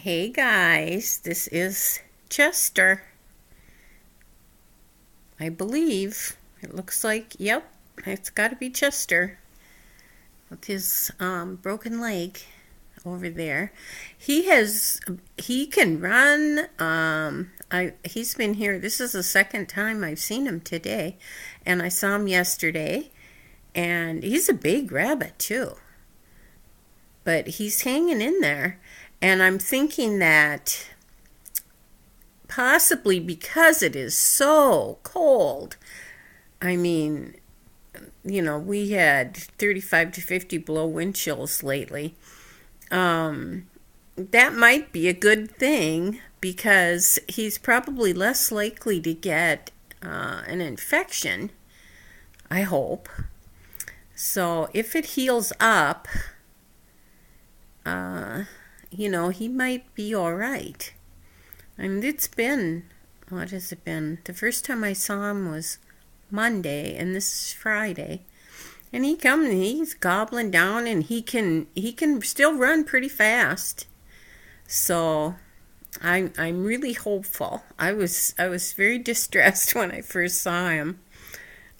Hey guys, this is Chester. I believe it looks like, yep, it's got to be Chester with his broken leg over there. He can run. He's been here. This is the second time I've seen him today, and I saw him yesterday, and he's a big rabbit too. But he's hanging in there, and I'm thinking that possibly because it is so cold. I mean, we had 35 to 50 below wind chills lately. That might be a good thing because he's probably less likely to get an infection, I hope. So if it heals up, he might be all right. And it's been, what has it been? The first time I saw him was Monday, and this is Friday. And he's gobbling down, and he can still run pretty fast. So I'm really hopeful. I was very distressed when I first saw him.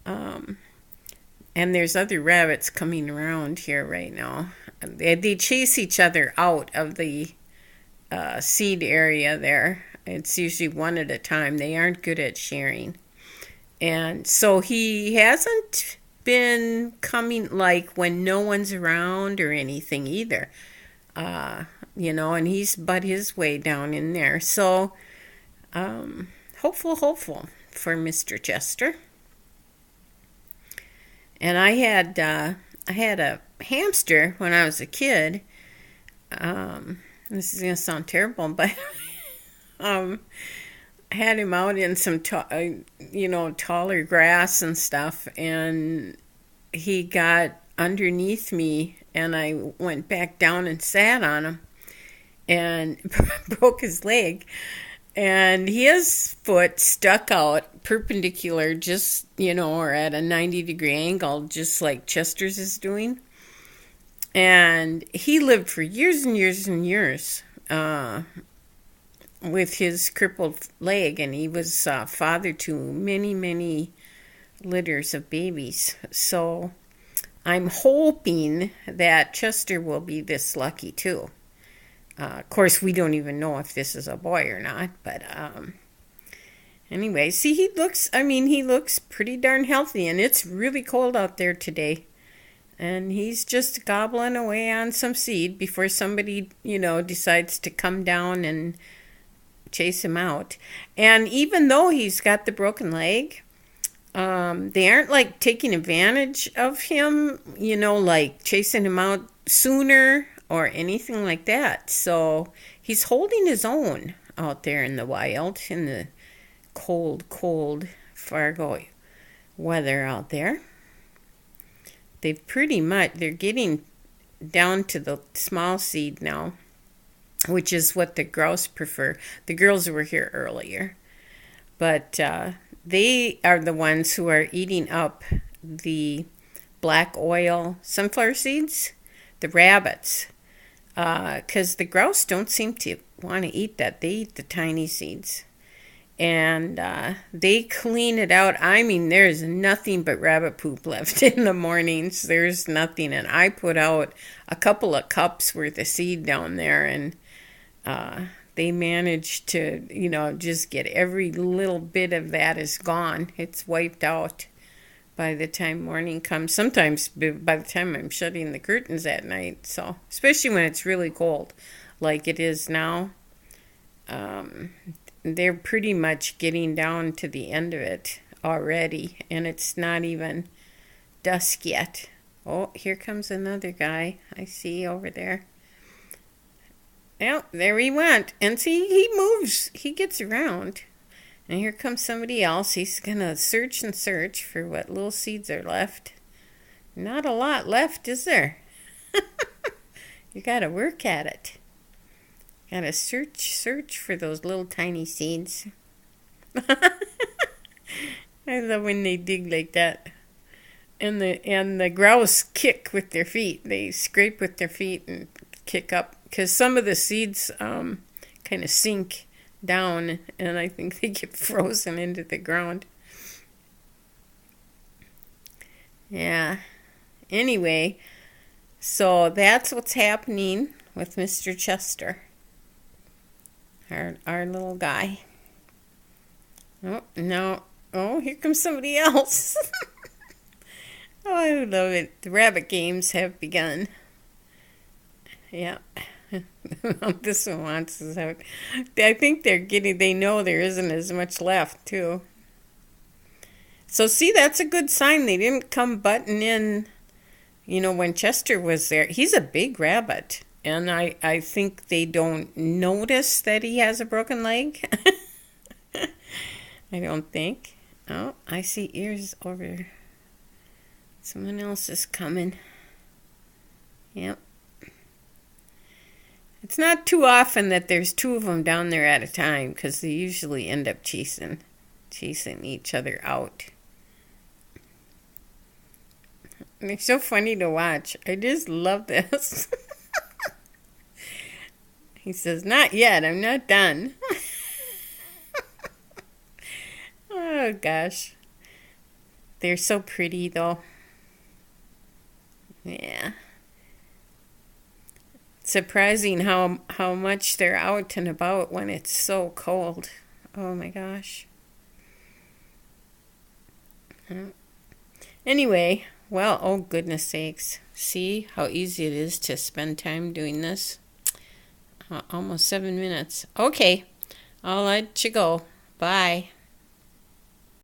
And there's other rabbits coming around here right now. They chase each other out of the seed area there. It's usually one at a time. They aren't good at sharing. And so he hasn't been coming like when no one's around or anything either. And he's but his way down in there. So hopeful for Mr. Chester. And I had a hamster when I was a kid. This is going to sound terrible, but I had him out in some taller grass and stuff, and he got underneath me, and I went back down and sat on him and broke his leg. And his foot stuck out perpendicular, just, or at a 90-degree angle, just like Chester's is doing. And he lived for years and years and years with his crippled leg, and he was father to many, many litters of babies. So I'm hoping that Chester will be this lucky too. Of course, we don't even know if this is a boy or not, but anyway, see, he looks pretty darn healthy, and it's really cold out there today. And he's just gobbling away on some seed before somebody, decides to come down and chase him out. And even though he's got the broken leg, they aren't like taking advantage of him, like chasing him out sooner or anything like that. So he's holding his own out there in the wild, in the cold Fargo weather out there. They're getting down to the small seed now, which is what the grouse prefer. The girls were here earlier, but they are the ones who are eating up the black oil sunflower seeds, the rabbits, because the grouse don't seem to want to eat that. They eat the tiny seeds. And they clean it out. I mean, there's nothing but rabbit poop left in the mornings. There's nothing. And I put out a couple of cups worth of seed down there, and they managed to, just get every little bit of that is gone. It's wiped out by the time morning comes. Sometimes by the time I'm shutting the curtains at night. So, especially when it's really cold, like it is now. They're pretty much getting down to the end of it already, and it's not even dusk yet. Oh, here comes another guy I see over there. Well, there he went. And see, he moves. He gets around. And here comes somebody else. He's going to search and search for what little seeds are left. Not a lot left, is there? You got to work at it. Gotta search for those little tiny seeds. I love when they dig like that. And the grouse kick with their feet. They scrape with their feet and kick up. Because some of the seeds kind of sink down, and I think they get frozen into the ground. Yeah. Anyway, so that's what's happening with Mr. Chester, our little guy. Oh, no. Oh, here comes somebody else. Oh, I love it. The rabbit games have begun. Yeah. This one wants us out. I think they know there isn't as much left, too. So, see, that's a good sign. They didn't come butting in, when Chester was there. He's a big rabbit. And I think they don't notice that he has a broken leg. I don't think. Oh, I see ears over. Someone else is coming. Yep. It's not too often that there's two of them down there at a time, because they usually end up chasing each other out. And they're so funny to watch. I just love this. He says, "Not yet. I'm not done." Oh, gosh. They're so pretty, though. Yeah. Surprising how much they're out and about when it's so cold. Oh, my gosh. Anyway, well, oh, goodness sakes. See how easy it is to spend time doing this? Almost 7 minutes. Okay, I'll let you go. Bye.